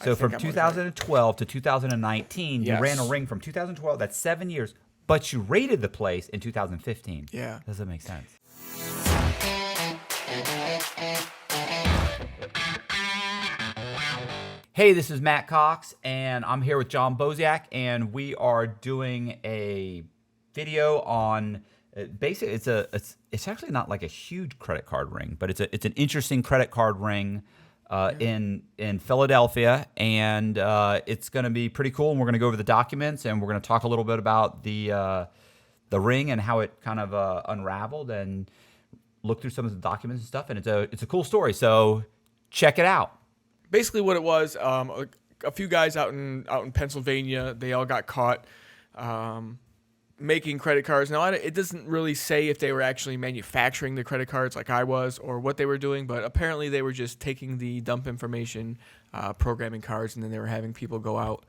So from 2012 to 2019, you ran a ring from 2012. That's 7 years. But you raided the place in 2015. Yeah. Does that make sense? Hey, this is Matt Cox, and I'm here with John Boseak, and we are doing a video on basically it's actually not like a huge credit card ring, but it's an interesting credit card ring in Philadelphia, and it's going to be pretty cool. And we're going to go over the documents, and we're going to talk a little bit about the ring and how it kind of unraveled, and look through some of the documents and stuff. And it's a cool story. So check it out. Basically, what it was, a few guys out in Pennsylvania, they all got caught making credit cards. Now, it doesn't really say if they were actually manufacturing the credit cards like I was or what they were doing, but apparently they were just taking the dump information, programming cards, and then they were having people go out.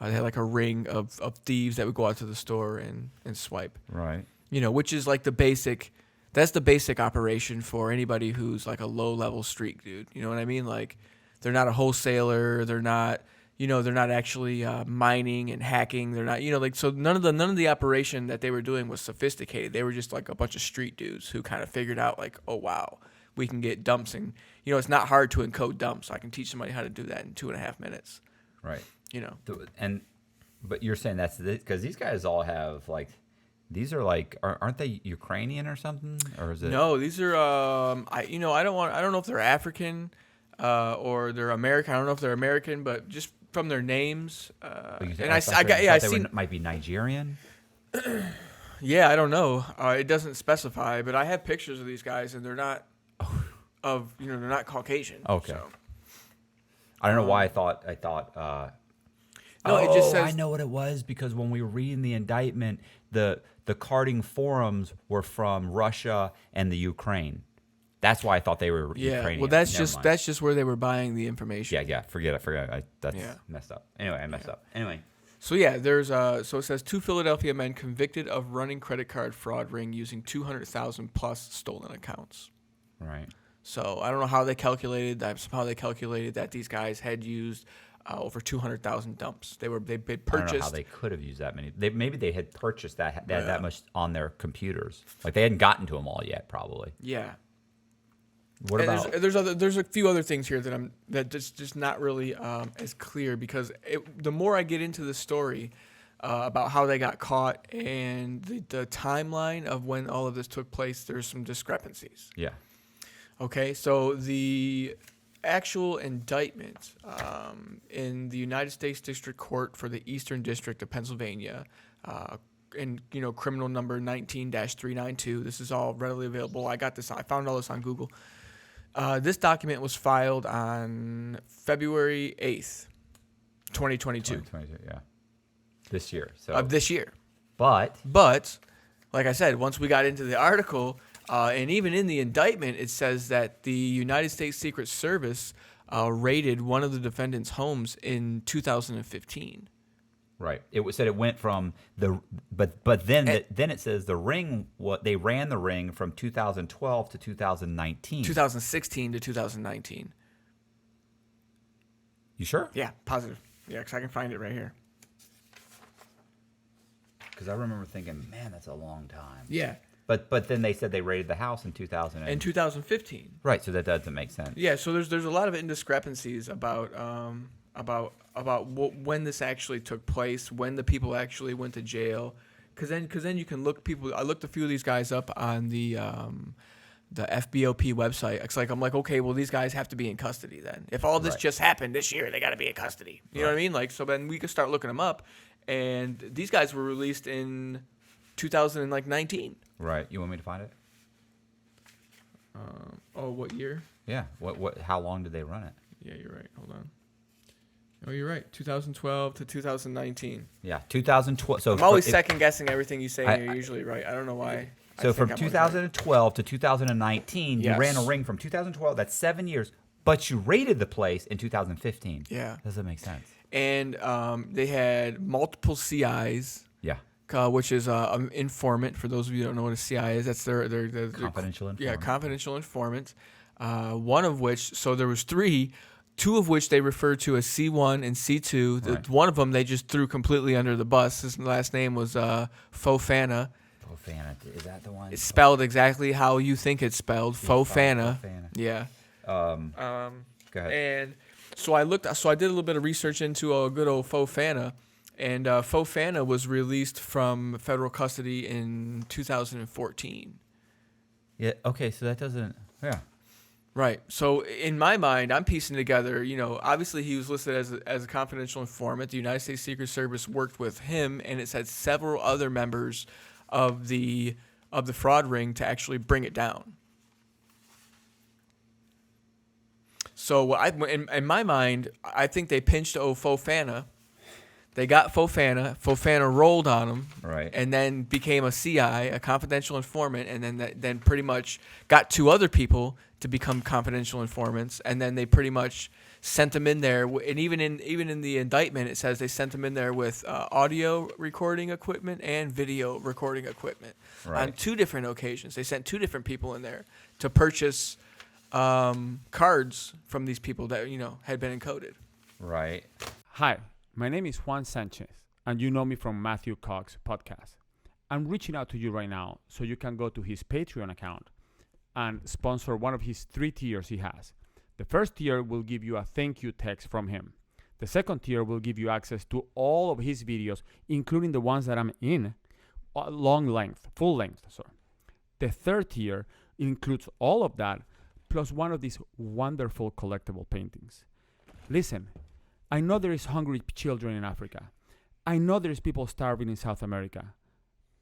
They had like a ring of thieves that would go out to the store and swipe. Right. You know, which is like that's the basic operation for anybody who's like a low-level street dude. You know what I mean? Like, they're not a wholesaler. They're not actually mining and hacking. They're not, so none of the operation that they were doing was sophisticated. They were just like a bunch of street dudes who kind of figured out like, oh wow, we can get dumps, and it's not hard to encode dumps. I can teach somebody how to do that in 2.5 minutes. Right. But you're saying that's because these guys all have like, these are like, aren't they Ukrainian or something, or is it? No, these are I don't know if they're African or they're American. I don't know if they're American, but just from their names. Might be Nigerian. Yeah, I don't know. It doesn't specify, but I have pictures of these guys, and they're not they're not Caucasian. Okay. So. I don't know why I thought. No, it just says. I know what it was, because when we were reading the indictment, the carding forums were from Russia and the Ukraine. That's why I thought they were Ukrainian. Well, that's just where they were buying the information. Yeah. Forget it. That's messed up. Anyway, I messed up. Anyway. So yeah, there's so it says 2 Philadelphia men convicted of running credit card fraud ring using 200,000 plus stolen accounts. Right. So I don't know how they calculated that. Somehow they calculated that these guys had used over 200,000 dumps. They purchased. I don't know how they could have used that many. Maybe they had purchased that much on their computers. Like they hadn't gotten to them all yet, probably. Yeah. What about? There's a few other things here that just not really as clear, because the more I get into the story about how they got caught and the timeline of when all of this took place, there's some discrepancies. Yeah. Okay, so the actual indictment in the United States District Court for the Eastern District of Pennsylvania, in criminal number 19-392. This is all readily available. I found all this on Google. This document was filed on February 8th, 2022. 2022, yeah. This year. Of this year. But, like I said, once we got into the article, and even in the indictment, it says that the United States Secret Service raided one of the defendants' homes in 2015. Right. It said it went from but then it says the ring. They ran the ring from 2012 to 2019. 2016 to 2019. You sure? Yeah, positive. Yeah, because I can find it right here. Because I remember thinking, man, that's a long time. Yeah. But then they said they raided the house in 2015. Right. So that doesn't make sense. Yeah. So there's a lot of indiscrepancies about when this actually took place, when the people actually went to jail, because then you can look people. I looked a few of these guys up on the FBOP website. I'm like, okay, well, these guys have to be in custody then. If all this just happened this year, they got to be in custody. You know what I mean? Like, so then we could start looking them up, and these guys were released in 2019. Right. You want me to find it? What year? Yeah. What? How long did they run it? Yeah, you're right. Hold on. Oh, you're right. 2012 to 2019. Yeah, 2012. So I'm always second guessing everything you say, and you're usually right. I don't know why. So from 2012 to 2019, you ran a ring from 2012. That's 7 years, but you raided the place in 2015. Yeah. Does that make sense? And they had multiple CIs. Yeah. Which is an informant. For those of you who don't know what a CI is, that's their confidential informant. Yeah, confidential informant. One of which, so there was three. two of which they refer to as C1 and C2. Right. One of them they just threw completely under the bus. His last name was Fofana. Fofana, is that the one? It's spelled exactly how you think it's spelled. Fofana. Yeah. Go ahead. And so I did a little bit of research into a good old Fofana, and Fofana was released from federal custody in 2014. Yeah. Okay. So that doesn't. Yeah. Right. So in my mind, I'm piecing together, obviously he was listed as a confidential informant. The United States Secret Service worked with him, and it said several other members of the fraud ring to actually bring it down. So in my mind, I think they pinched Fofana. They got Fofana. Fofana rolled on him, Right. and then became a CI, a confidential informant, and then pretty much got two other people to become confidential informants, and then they pretty much sent them in there. And even in the indictment, it says they sent them in there with audio recording equipment and video recording equipment Right. on two different occasions. They sent two different people in there to purchase cards from these people that had been encoded. Right. Hi, my name is Juan Sanchez, and you know me from Matthew Cox podcast. I'm reaching out to you right now so you can go to his Patreon account and sponsor one of his 3 tiers he has. The first tier will give you a thank you text from him. The second tier will give you access to all of his videos, including the ones that I'm in, full length. Sorry. The third tier includes all of that, plus one of these wonderful collectible paintings. Listen, I know there is hungry children in Africa. I know there is people starving in South America.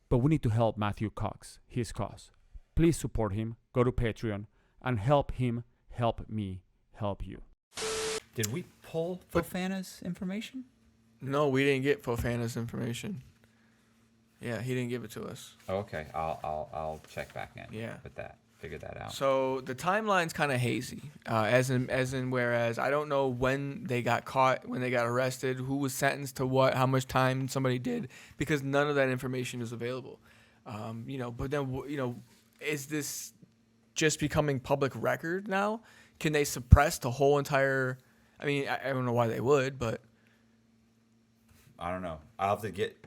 But we need to help Matthew Cox, his cause. Please support him, go to Patreon, and help him help me help you. Did we pull Fofana's information? No, we didn't get Fofana's information. Yeah, he didn't give it to us. Okay. I'll check back in. Yeah. With that. Figure that out. So the timeline's kind of hazy, as in whereas I don't know when they got caught, when they got arrested, who was sentenced to what, how much time somebody did, because none of that information is available. But then is this just becoming public record now? Can they suppress the whole entire? I mean, I don't know why they would, but I don't know. I'll have to get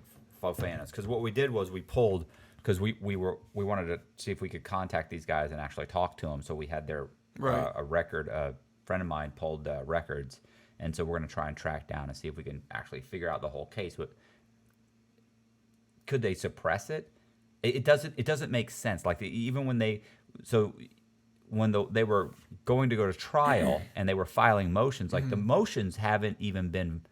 Fofana's, because what we did was we pulled, because we wanted to see if we could contact these guys and actually talk to them. So we had their Right. a record. A friend of mine pulled records, and so we're going to try and track down and see if we can actually figure out the whole case. But could they suppress it? It doesn't make sense. Like even when they were going to go to trial and they were filing motions, like the motions hadn't been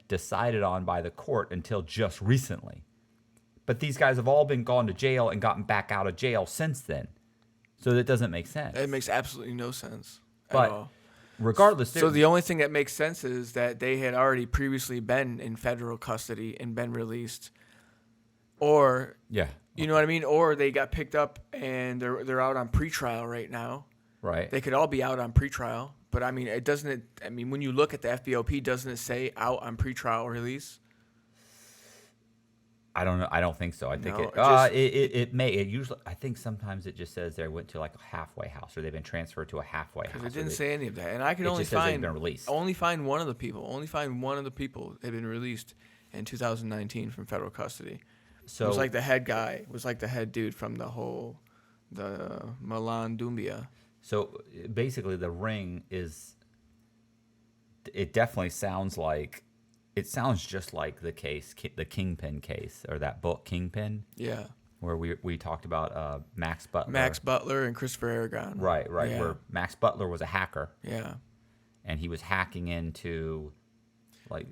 decided on by the court until just recently. But these guys have all been gone to jail and gotten back out of jail since then. So that doesn't make sense. it makes absolutely no sense at But all. regardless, So the only thing that makes sense is that they had already previously been in federal custody and been released, or yeah, you know what I mean, or they got picked up and they're out on pretrial right now. right. They could all be out on pretrial, but I mean, it doesn't. I mean, when you look at the FBOP, doesn't it say out on pretrial release? I don't know. I don't think so. I think No, it may. It usually. I think sometimes it just says they went to like a halfway house, or they've been transferred to a halfway house. Because it didn't say any of that, and I could it only just says they've find been released. one of the people. Only find one of the people had been released in 2019 from federal custody. So It was like the head guy. It was like the head dude from the Milan Dumbia. So basically, the ring is. It definitely sounds like. It sounds just like the case, the Kingpin case, or that book Kingpin, Yeah. where we talked about Max Butler. Max Butler and Christopher Aragon. Right. Yeah. Where Max Butler was a hacker, Yeah. and he was hacking into, like,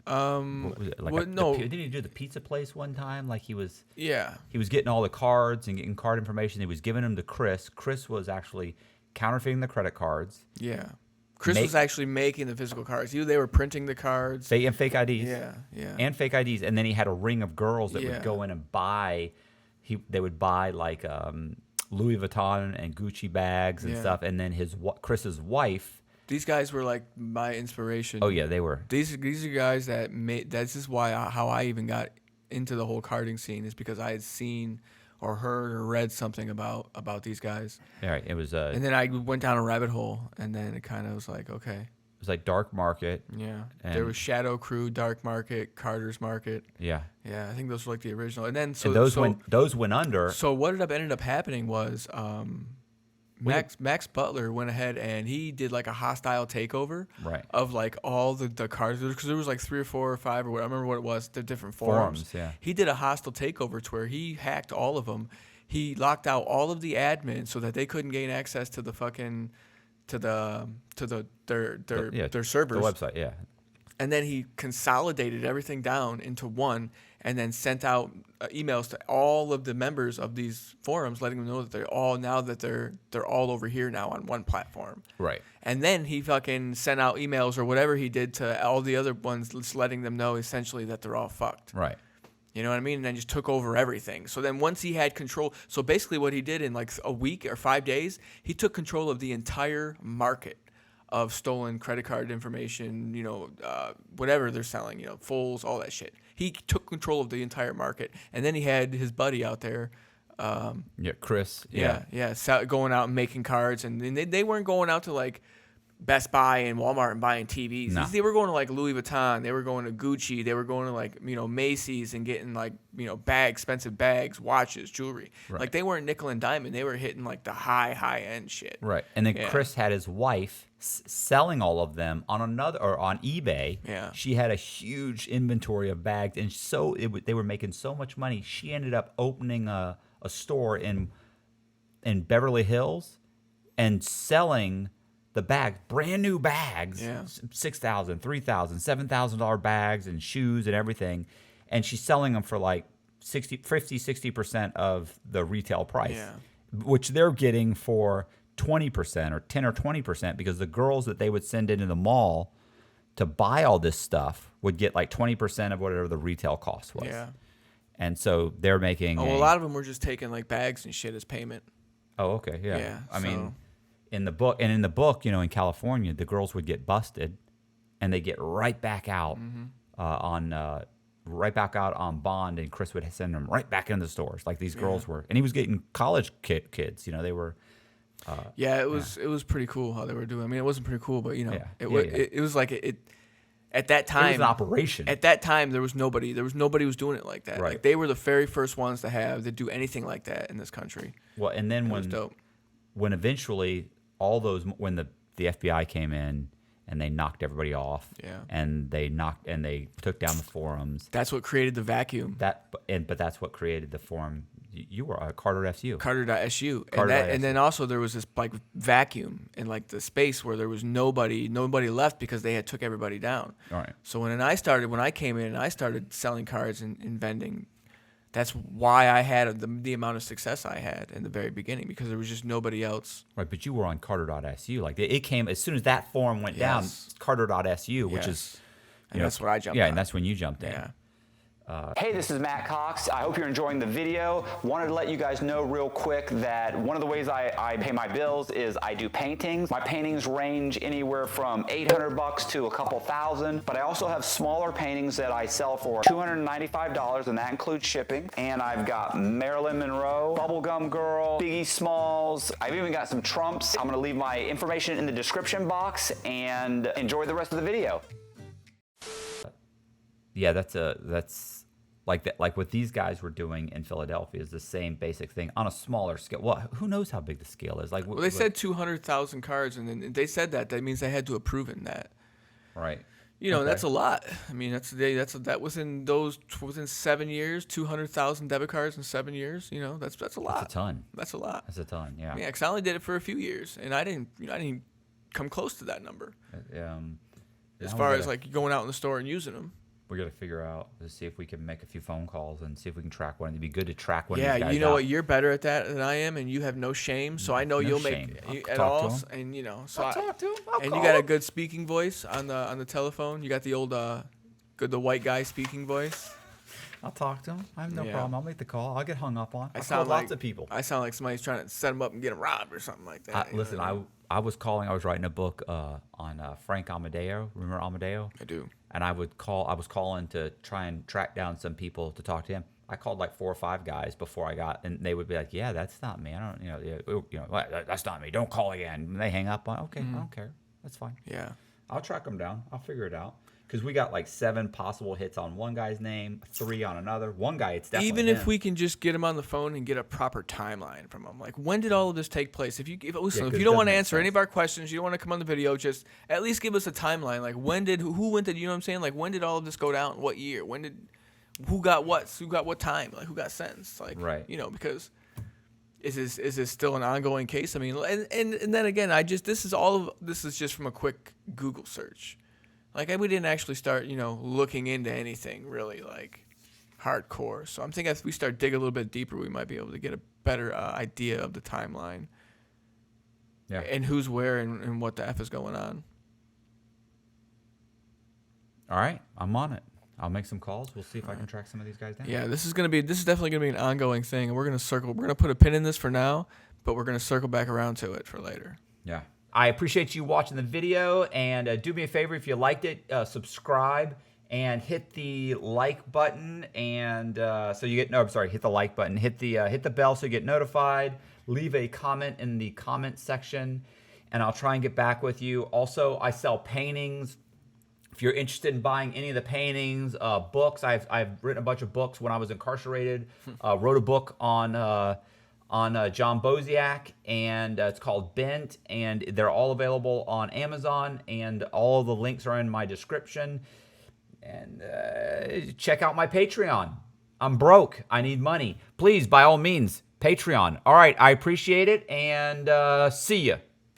what was it? Like what- no. didn't he do the pizza place one time? Like he was Yeah. getting all the cards and getting card information. He was giving them to Chris. Chris was actually counterfeiting the credit cards. Yeah. Chris was actually making the physical cards. They were printing the cards. And fake IDs. Yeah. Yeah. And fake IDs. And then he had a ring of girls that Yeah. would go in and buy. They would buy like Louis Vuitton and Gucci bags and Yeah. stuff. And then Chris's wife. These guys were like my inspiration. Oh yeah, they were. These are guys that made. This is how I even got into the whole carding scene, is because I had seen or heard or read something about these guys. Yeah, right. It was And then I went down a rabbit hole, and then it kind of was like, okay, like Dark Market. yeah. And There was Shadow Crew, Dark Market, Carter's Market. Yeah. Yeah, I think those were like the original. And then And those went under. So what ended up happening was Max Butler went ahead and he did like a hostile takeover of like all the cards, because there was like 3 or 4 or 5 or what, I remember what it was, the different forums. Yeah. He did a hostile takeover to where he hacked all of them. He locked out all of the admins so that they couldn't gain access to the fucking their servers. The website, yeah. And then he consolidated everything down into one, and then sent out emails to all of the members of these forums, letting them know that they're all over here now on one platform. Right. And then he fucking sent out emails or whatever he did to all the other ones, just letting them know essentially that they're all fucked. Right. You know what I mean? And then just took over everything. So then once he had control, so basically what he did in like a week or 5 days, he took control of the entire market of stolen credit card information, whatever they're selling, fulls, all that shit. He took control of the entire market. And then he had his buddy out there. Chris. Going out and making cards. And they weren't going out to like Best Buy and Walmart and buying TVs. No. They were going to like Louis Vuitton. They were going to Gucci. They were going to like, Macy's and getting like, expensive bags, watches, jewelry. Right. Like they weren't nickel and diamond. They were hitting like the high end shit. Right. And then Chris had his wife selling all of them on on eBay. Yeah. She had a huge inventory of bags, and so they were making so much money. She ended up opening a store in Beverly Hills and selling the bags, brand new bags, $6,000, $3,000, $7,000 bags and shoes and everything. And she's selling them for like 60% of the retail price, which they're getting for 20% or 10 or 20%, because the girls that they would send into the mall to buy all this stuff would get like 20% of whatever the retail cost was. Yeah. And so they're making a lot of them were just taking like bags and shit as payment. Oh, okay. Yeah. Yeah, I mean, in the book, in California, the girls would get busted and they get right back out on bond, and Chris would send them right back into the stores like these girls were. And he was getting college kids, they were. It was pretty cool how they were doing. I mean, it wasn't pretty cool, but it was like it at that time. It was an operation. At that time, there was nobody who was doing it like that. Right. Like they were the very first ones to do anything like that in this country. Well, and then when eventually when the FBI came in and they knocked everybody off, and they took down the forums. That's what created the vacuum. But that's what created the forum. You were Carter.su. Carter.su. And then also there was this like vacuum in like the space where there was nobody left because they had took everybody down. All right. So when I came in and I started selling cards and vending, that's why I had the amount of success I had in the very beginning, because there was just nobody else. Right, but you were on Carter.su. Like it came as soon as that forum went down, Carter.su, which is, and that's what I jumped on. Yeah, and that's when you jumped in. Yeah. Hey, this is Matt Cox. I hope you're enjoying the video. Wanted to let you guys know real quick that one of the ways I pay my bills is I do paintings. My paintings range anywhere from $800 to a couple thousand, but I also have smaller paintings that I sell for $295, and that includes shipping. And I've got Marilyn Monroe, Bubblegum Girl, Biggie Smalls. I've even got some Trumps. I'm gonna leave my information in the description box, and enjoy the rest of the video. Yeah, that's like that. Like what these guys were doing in Philadelphia is the same basic thing on a smaller scale. Well, who knows how big the scale is? Like, well, they said 200,000 cards, and then they said that means they had to have proven that. Right. And that's a lot. I mean, that within 7 years, 200,000 debit cards in 7 years. That's a lot. That's a ton. That's a lot. That's a ton. Yeah. Yeah, because I only did it for a few years, and I didn't come close to that number. As far as like going out in the store and using them. We got to figure out to see if we can make a few phone calls and see if we can track one. It'd be good to track one. Yeah, of these guys you know out. what? You're better at that than I am, and you have no shame. So I know you'll make at all. And I'll talk to him. And you got a good speaking voice on the telephone. You got the old the white guy speaking voice. I'll talk to him. I have no problem. I'll make the call. I'll get hung up on. I sound call like lots of people. I sound like somebody's trying to set him up and get him robbed or something like that. Listen, I was calling. I was writing a book on Frank Amadeo. Remember Amadeo? I do. And I was calling to try and track down some people to talk to him. I called like 4 or 5 guys before I got, and they would be like, "Yeah, that's not me. I don't, that's not me. Don't call again." And they hang up on. Okay, I don't care. That's fine. Yeah. I'll track them down. I'll figure it out. Because we got like 7 possible hits on one guy's name, 3 on another. One guy, it's definitely Even him. if we can just get him on the phone and get a proper timeline from him, like when did all of this take place? If you listen, 'cause if it you don't want doesn't to make answer any sense. of our questions, you don't want to come on the video, just at least give us a timeline. Like who went to, you know what I'm saying? Like when did all of this go down? What year? Who got what? Who got what time? Like who got sentenced? Like Right. Because is this still an ongoing case? I mean, and then again, this is just from a quick Google search. Like we didn't actually start, looking into anything really like hardcore. So I'm thinking if we start digging a little bit deeper, we might be able to get a better idea of the timeline. Yeah. And who's where and what the F is going on. All right, I'm on it. I'll make some calls. We'll see if I can track some of these guys down. Yeah, this is definitely gonna be an ongoing thing, and we're gonna put a pin in this for now, but we're gonna circle back around to it for later. Yeah. I appreciate you watching the video, and do me a favor if you liked it, subscribe and hit the like button, and hit the like button, hit the bell so you get notified. Leave a comment in the comment section, and I'll try and get back with you. Also, I sell paintings. If you're interested in buying any of the paintings, books, I've written a bunch of books when I was incarcerated. Wrote a book on John Boseak, and it's called Bent, and they're all available on Amazon, and all the links are in my description. And check out my Patreon. I'm broke. I need money. Please, by all means, Patreon. All right, I appreciate it, and see ya.